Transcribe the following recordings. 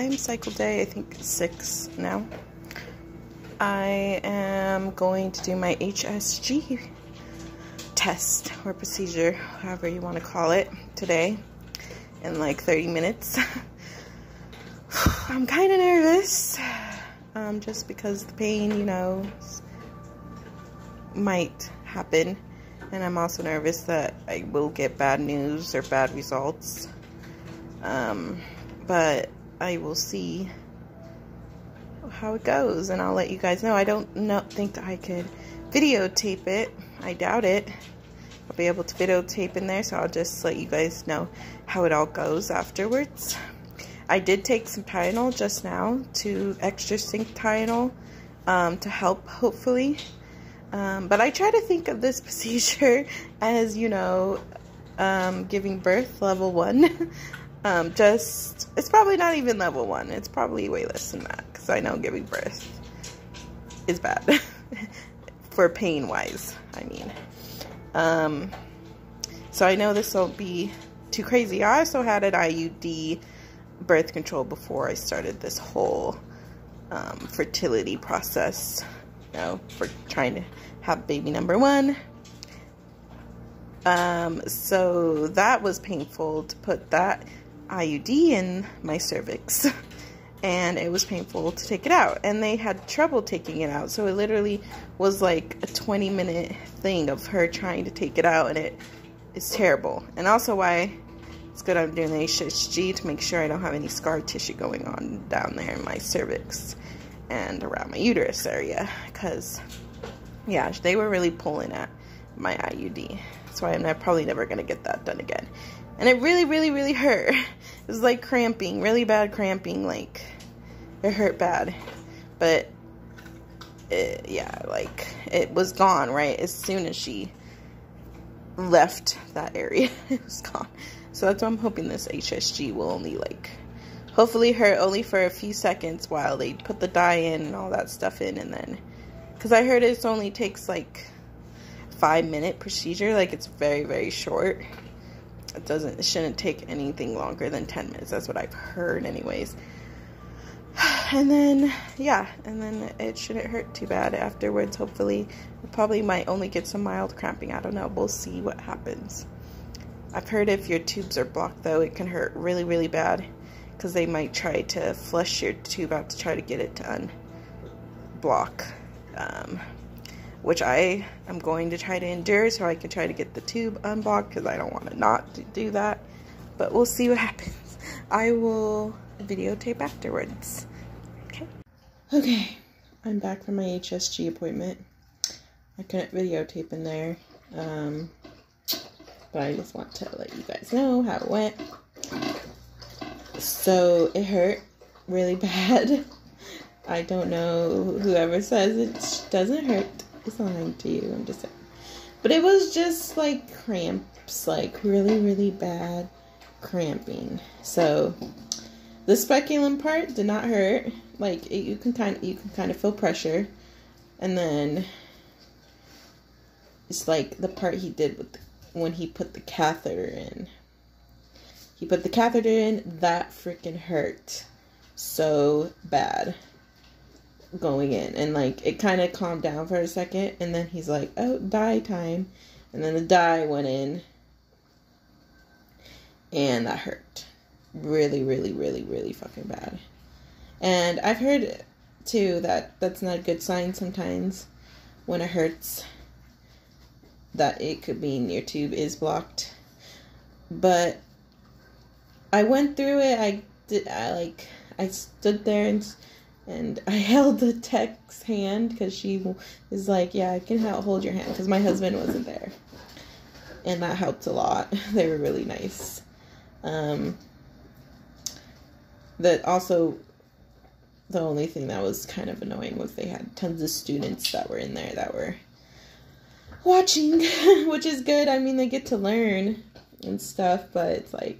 time, cycle day, I think 6 now. I am going to do my HSG test or procedure, however you want to call it, today in like 30 minutes. I'm kind of nervous, just because the pain, you know, might happen, and I'm also nervous that I will get bad news or bad results, but I will see how it goes, and I'll let you guys know. I don't think that I could videotape it. I doubt it. I'll be able to videotape in there, so I'll just let you guys know how it all goes afterwards. I did take some Tylenol just now, extra zinc Tylenol, to help, hopefully. But I try to think of this procedure as, you know, giving birth level 1. It's probably not even level 1. It's probably way less than that, because I know giving birth is bad. For pain-wise, I mean. So I know this won't be too crazy. I also had an IUD birth control before I started this whole fertility process, you know, for trying to have baby number 1. So that was painful to put that IUD in my cervix, and it was painful to take it out, and they had trouble taking it out, so it literally was like a 20-minute thing of her trying to take it out, and it is terrible. And also why it's good I'm doing the HSG, to make sure I don't have any scar tissue going on down there in my cervix and around my uterus area, because yeah, they were really pulling at my IUD. That's why I'm probably never going to get that done again. And it really hurt. It was like cramping, really bad cramping, like it hurt bad. But yeah, like it was gone right as soon as she left that area. It was gone. So that's why I'm hoping this HSG will only, like, hopefully hurt only for a few seconds while they put the dye in and all that stuff in, and then, because I heard it only takes like 5-minute procedure, like it's very short. It shouldn't take anything longer than 10 minutes. That's what I've heard anyways. And then, yeah, and then it shouldn't hurt too bad afterwards, hopefully. I probably might only get some mild cramping. I don't know. We'll see what happens. I've heard if your tubes are blocked, though, it can hurt really bad, because they might try to flush your tube out to try to get it to unblock, which I am going to try to endure, so I can try to get the tube unblocked, because I don't want to not do that. But we'll see what happens. I will videotape afterwards. Okay, I'm back from my HSG appointment. I couldn't videotape in there, but I just want to let you guys know how it went. So it hurt really bad. I don't know, whoever says it doesn't hurt is lying to you, I'm just saying. But it was just like cramps, like really bad cramping. So the speculum part did not hurt. Like you can kind of feel pressure, and then it's like the part he did with when he put the catheter in. He put the catheter in, that freaking hurt so bad going in, and like it kind of calmed down for a second, and then he's like, oh, dye time, and then the dye went in, and that hurt really fucking bad. And I've heard too that that's not a good sign sometimes when it hurts, that it could mean your tube is blocked. But I went through it. I stood there and I held the tech's hand, because she was like, yeah, I can hold your hand, because my husband wasn't there, and that helped a lot. They were really nice. That also, the only thing that was kind of annoying was they had tons of students that were in there that were watching, which is good. I mean, they get to learn and stuff, but it's like,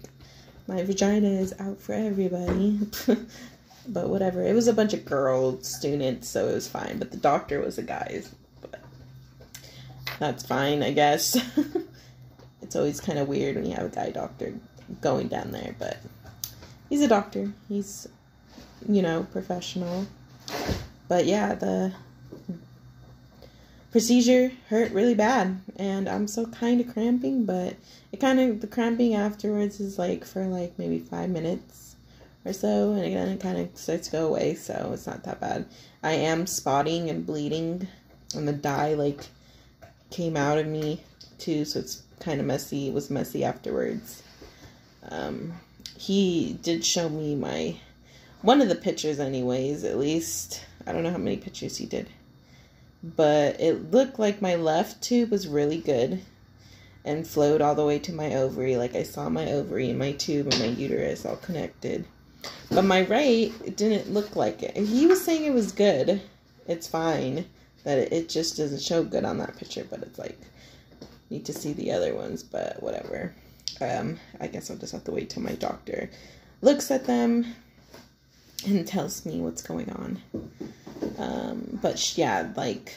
my vagina is out for everybody. But whatever. It was a bunch of girl students, so it was fine. But the doctor was a guy. But that's fine, I guess. It's always kind of weird when you have a guy doctor going down there, but he's a doctor. He's you know, professional. But yeah, the procedure hurt really bad, and I'm still kind of cramping, but the cramping afterwards is like for like maybe 5 minutes or so, and then it kind of starts to go away, so it's not that bad. I am spotting and bleeding, and the dye like came out of me too, so it's kind of messy. It was messy afterwards. He did show me one of the pictures anyways, at least. I don't know how many pictures he did, but it looked like my left tube was really good and flowed all the way to my ovary. Like I saw my ovary and my tube and my uterus all connected. But my right, it didn't look like it. And he was saying it was good. It's fine. That it just doesn't show good on that picture. But it's like, need to see the other ones. But whatever. I guess I'll just have to wait till my doctor looks at them and tells me what's going on. But yeah, like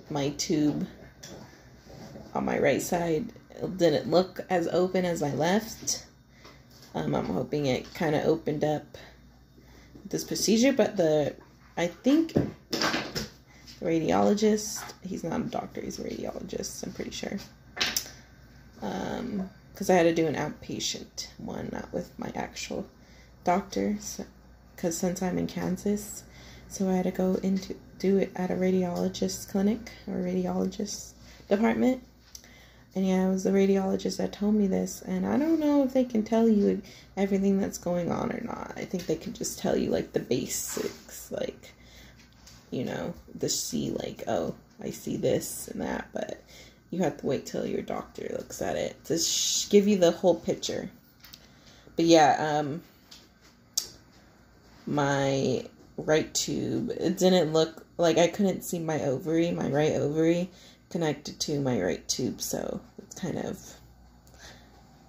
my tube on my right side didn't look as open as my left. I'm hoping it kind of opened up this procedure, but I think the radiologist, he's not a doctor, he's a radiologist, I'm pretty sure. Because I had to do an outpatient one, not with my actual doctor, because since I'm in Kansas, so I had to go do it at a radiologist clinic or radiologist department. And yeah, it was the radiologist that told me this, and I don't know if they can tell you everything that's going on or not. I think they can just tell you like the basics, like, you know, like, oh, I see this and that, but you have to wait till your doctor looks at it to give you the whole picture. But yeah, my right tube, it didn't look like, I couldn't see my right ovary connected to my right tube, so it's kind of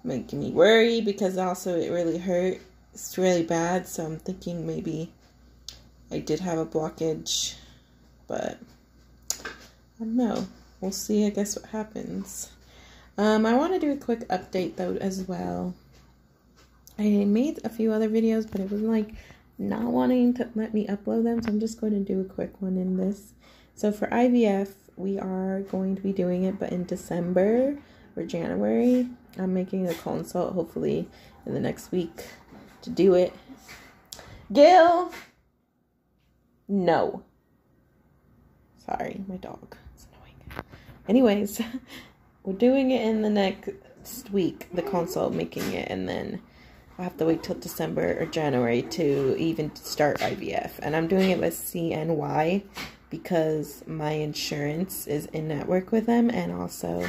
making me worry, because also it really hurt. It's really bad, so I'm thinking maybe I did have a blockage, but I don't know. We'll see, I guess, what happens. I want to do a quick update though as well. I made a few other videos, but it was like not wanting to let me upload them, so I'm just going to do a quick one in this. So for IVF, we are going to be doing it, but in December or January. I'm making a consult, hopefully in the next week, to do it. Gil! No. Sorry, my dog. It's annoying. Anyways, we're doing it in the next week, the consult, making it, and then I'll have to wait till December or January to even start IVF. And I'm doing it with CNY, because my insurance is in network with them, and also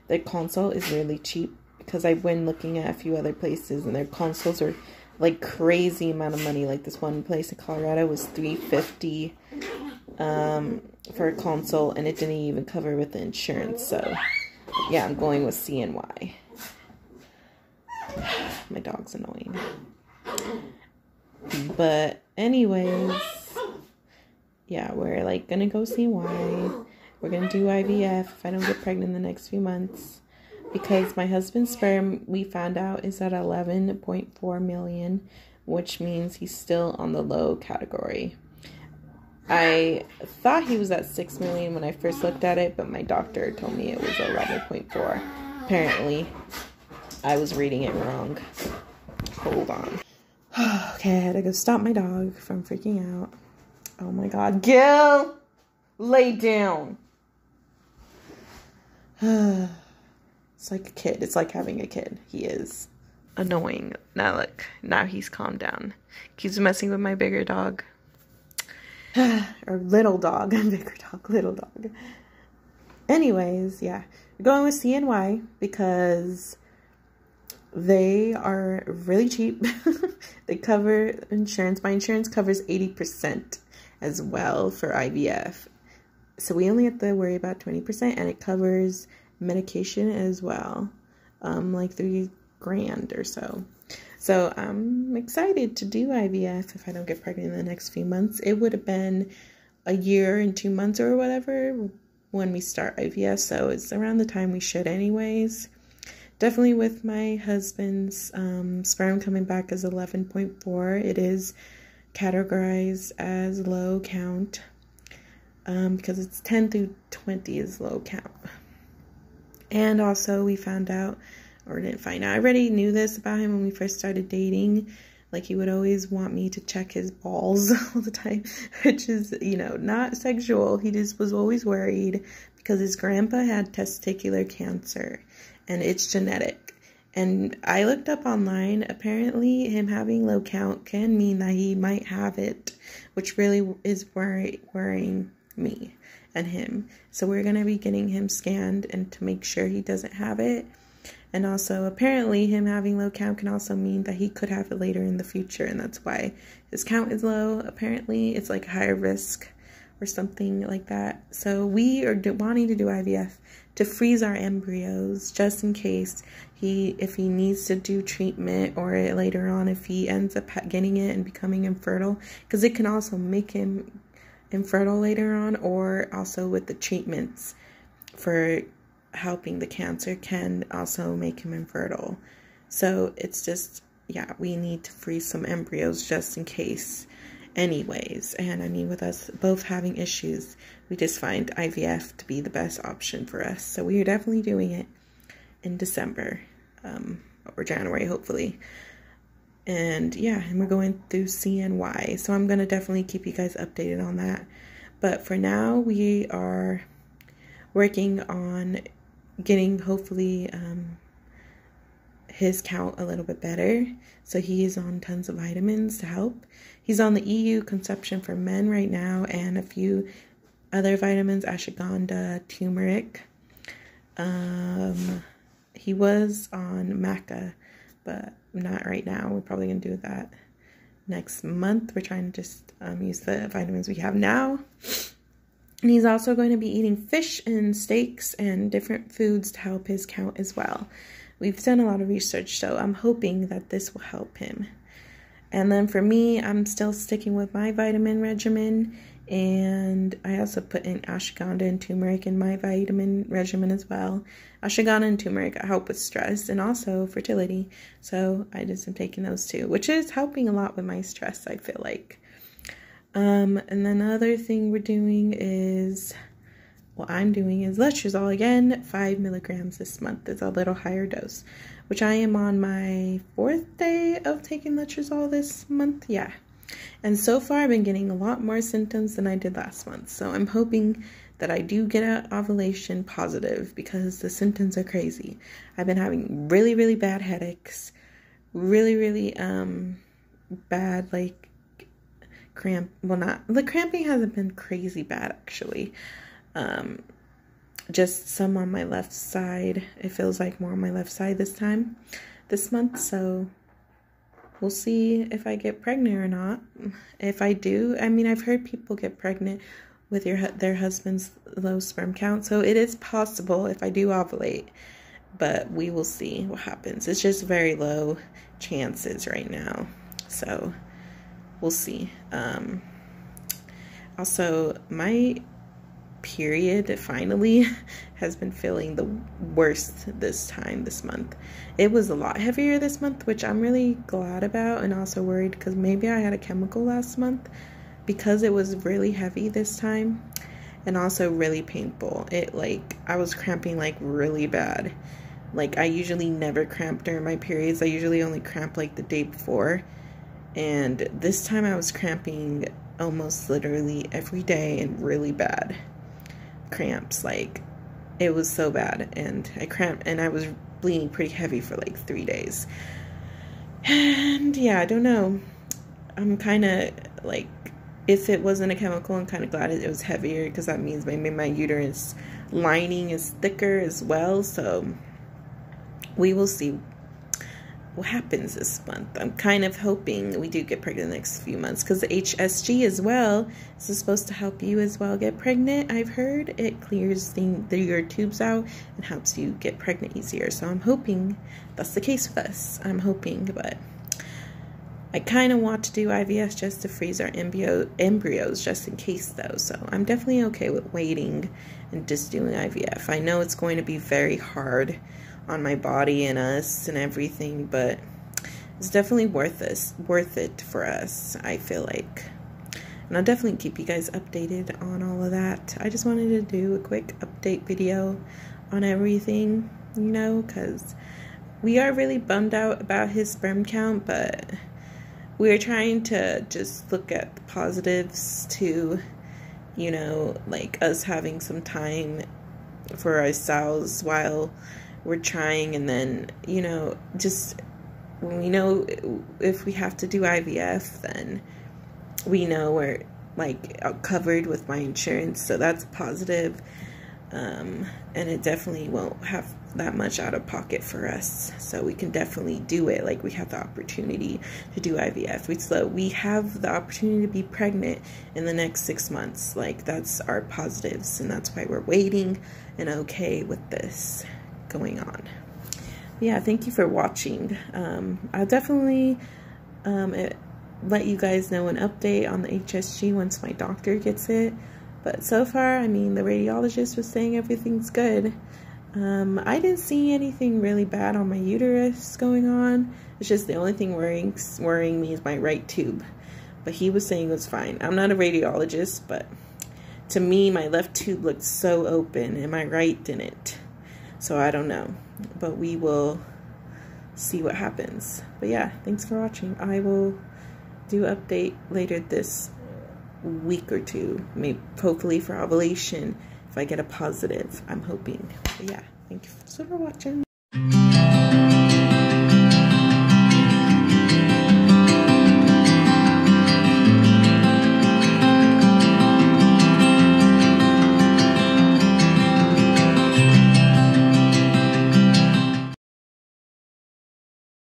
their consult is really cheap, because I've been looking at a few other places and their consults are like crazy amount of money. Like this one place in Colorado was $350 for a consult, and it didn't even cover with the insurance. So yeah, I'm going with CNY. My dog's annoying. But anyways, yeah, we're like gonna go see why. We're gonna do IVF if I don't get pregnant in the next few months, because my husband's sperm, we found out, is at 11.4 million, which means he's still on the low category. I thought he was at 6 million when I first looked at it, but my doctor told me it was 11.4. Apparently, I was reading it wrong. Hold on. Okay, I had to go stop my dog from freaking out. Oh my God, Gil, lay down. It's like a kid. It's like having a kid. He is annoying. Now look, now he's calmed down. Keeps messing with my bigger dog. Or little dog. Bigger dog, little dog. Anyways, yeah. We're going with CNY because they are really cheap. They cover insurance. My insurance covers 80% as well for IVF. So we only have to worry about 20%, and it covers medication as well. Like $3,000 or so. So I'm excited to do IVF if I don't get pregnant in the next few months. It would have been a year and 2 months or whatever when we start IVF. So it's around the time we should anyways. Definitely with my husband's sperm coming back as 11.4. It is categorized as low count because it's 10 through 20 is low count. And also we found out, or didn't find out, I already knew this about him when we first started dating. Like, he would always want me to check his balls all the time, which is, you know, not sexual. He just was always worried because his grandpa had testicular cancer and it's genetic. And I looked up online, apparently him having low count can mean that he might have it, which really is worrying me and him. So we're going to be getting him scanned and to make sure he doesn't have it. And also, apparently, him having low count can also mean that he could have it later in the future, and that's why his count is low. Apparently, it's like higher risk or something like that. So we are wanting to do IVF to freeze our embryos just in case if he needs to do treatment, or later on if he ends up getting it and becoming infertile, because it can also make him infertile later on, or also with the treatments for helping the cancer can also make him infertile. So it's just, yeah, we need to freeze some embryos just in case anyways. And I mean, with us both having issues, we just find IVF to be the best option for us. So we are definitely doing it in December or January, hopefully. And yeah, and we're going through CNY. So I'm going to definitely keep you guys updated on that. But for now, we are working on getting, hopefully, his count a little bit better. So he is on tons of vitamins to help. He's on the EU Conception for Men right now, and a few other vitamins, ashwagandha, turmeric. He was on maca, but not right now. We're probably going to do that next month. We're trying to just use the vitamins we have now. And he's also going to be eating fish and steaks and different foods to help his count as well. We've done a lot of research, so I'm hoping that this will help him. And then for me, I'm still sticking with my vitamin regimen. And I also put in ashwagandha and turmeric in my vitamin regimen as well. Ashwagandha and turmeric help with stress and also fertility. So I just am taking those too, which is helping a lot with my stress, I feel like. And then another thing we're doing is, what I'm doing is Leterzole again, 5 milligrams this month. It's a little higher dose, which I am on my 4th day of taking Leterzole this month. Yeah. And so far I've been getting a lot more symptoms than I did last month. So I'm hoping that I do get an ovulation positive because the symptoms are crazy. I've been having really, really bad headaches, really, really, bad, like, the cramping hasn't been crazy bad actually, just some on my left side. It feels like more on my left side this month, so we'll see if I get pregnant or not. If I do, I mean, I've heard people get pregnant with their husband's low sperm count, so it is possible if I do ovulate, but we will see what happens. It's just very low chances right now, so we'll see. Also, my period finally has been feeling the worst this month. It was a lot heavier this month, which I'm really glad about, and also worried because maybe I had a chemical last month because it was really heavy this time, and also really painful. I was cramping like really bad. Like, I usually never cramp during my periods. I usually only cramp like the day before. And this time I was cramping almost literally every day and really bad cramps. Like, it was so bad. And I cramped and I was bleeding pretty heavy for like 3 days. And yeah, I don't know. I'm kind of like, if it wasn't a chemical, I'm kind of glad it was heavier because that means maybe my uterus lining is thicker as well. So we will see what happens this month. I'm kind of hoping we do get pregnant the next few months because the HSG as well is supposed to help you as well get pregnant. I've heard it clears your tubes out and helps you get pregnant easier. So I'm hoping that's the case with us. I'm hoping, but I kind of want to do IVF just to freeze our embryos just in case though. So I'm definitely okay with waiting and just doing IVF. I know it's going to be very hard on my body and us and everything, but it's definitely worth it for us, I feel like. And I'll definitely keep you guys updated on all of that. I just wanted to do a quick update video on everything, you know, because we are really bummed out about his sperm count, but we're trying to just look at the positives to, you know, like us having some time for ourselves while we're trying, and then, you know, just when we know if we have to do IVF, then we know we're like covered with my insurance, so that's positive. And it definitely won't have that much out of pocket for us, so we can definitely do it. Like, we have the opportunity to do IVF. We have the opportunity to be pregnant in the next 6 months. Like, that's our positives, and that's why we're waiting and okay with this going on. Yeah, thank you for watching. I'll definitely let you guys know an update on the HSG once my doctor gets it. But so far, I mean, the radiologist was saying everything's good. I didn't see anything really bad on my uterus going on. It's just the only thing worrying me is my right tube. But he was saying it was fine. I'm not a radiologist, but to me, my left tube looked so open and my right didn't. So I don't know. But we will see what happens. But yeah, thanks for watching. I will do an update later this week or two, maybe hopefully for ovulation, if I get a positive, I'm hoping. But yeah, thank you so for watching.